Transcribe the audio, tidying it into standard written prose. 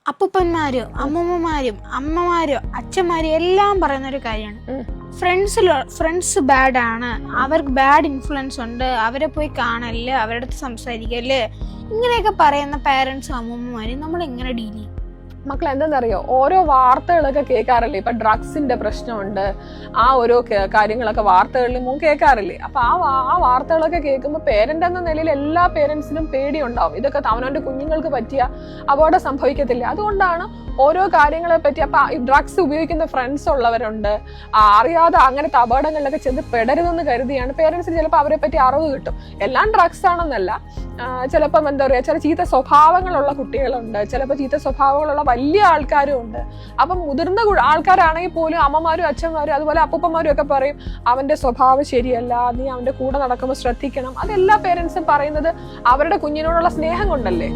അപ്പൂപ്പന്മാരും അമ്മൂമ്മമാരും അമ്മമാരും അച്ഛന്മാരും എല്ലാം പറയുന്ന ഒരു കാര്യമാണ് ഫ്രണ്ട്സ് ബാഡ് ആണ്, അവർക്ക് ബാഡ് ഇൻഫ്ലുവൻസ് ഉണ്ട്, അവരെ പോയി കാണല്, അവരുടെ അടുത്ത് സംസാരിക്കല്, ഇങ്ങനെയൊക്കെ പറയുന്ന പാരന്റ്സും അമ്മൂമ്മമാരും നമ്മൾ എങ്ങനെ ഡീൽ ചെയ്യും? മക്കൾ എന്താണെന്നറിയോ, ഓരോ വാർത്തകളൊക്കെ കേൾക്കാറില്ലേ? ഇപ്പൊ ഡ്രഗ്സിന്റെ പ്രശ്നമുണ്ട്, ആ ഓരോ കാര്യങ്ങളൊക്കെ വാർത്തകളിൽ കേൾക്കാറില്ലേ? അപ്പൊ ആ വാർത്തകളൊക്കെ കേൾക്കുമ്പോൾ പേരന്റ് എന്ന നിലയിൽ എല്ലാ പേരന്റ്സിനും പേടിയുണ്ടാവും. ഇതൊക്കെ അവനവന്റെ കുഞ്ഞുങ്ങൾക്ക് പറ്റിയ അപകടം സംഭവിക്കത്തില്ല. അതുകൊണ്ടാണ് ഓരോ കാര്യങ്ങളെ പറ്റി. അപ്പൊ ഈ ഡ്രഗ്സ് ഉപയോഗിക്കുന്ന ഫ്രണ്ട്സ് ഉള്ളവരുണ്ട്, അറിയാതെ അങ്ങനത്തെ അപകടങ്ങളിലൊക്കെ ചെന്ന് പെടരുതെന്ന് കരുതിയാണ് പേരന്റ്സിന് ചിലപ്പോൾ അവരെ പറ്റി അറിവ് കിട്ടും. എല്ലാം ഡ്രഗ്സ് ആണെന്നല്ല, ചിലപ്പം എന്താ പറയാ, ചില ചീത്ത സ്വഭാവങ്ങളുള്ള കുട്ടികളുണ്ട്, ചിലപ്പോൾ ചീത്ത സ്വഭാവങ്ങളുള്ള വലിയ ആൾക്കാരും ഉണ്ട്. അപ്പം മുതിർന്ന ആൾക്കാരാണെങ്കിൽ പോലും അമ്മമാരും അച്ഛന്മാരും അതുപോലെ അപ്പൂപ്പന്മാരും ഒക്കെ പറയും അവന്റെ സ്വഭാവം ശരിയല്ല, നീ അവന്റെ കൂടെ നടക്കുമ്പോൾ ശ്രദ്ധിക്കണം. അതെല്ലാ പേരൻസും പറയുന്നത് അവരുടെ കുഞ്ഞിനോടുള്ള സ്നേഹം കൊണ്ടല്ലേ.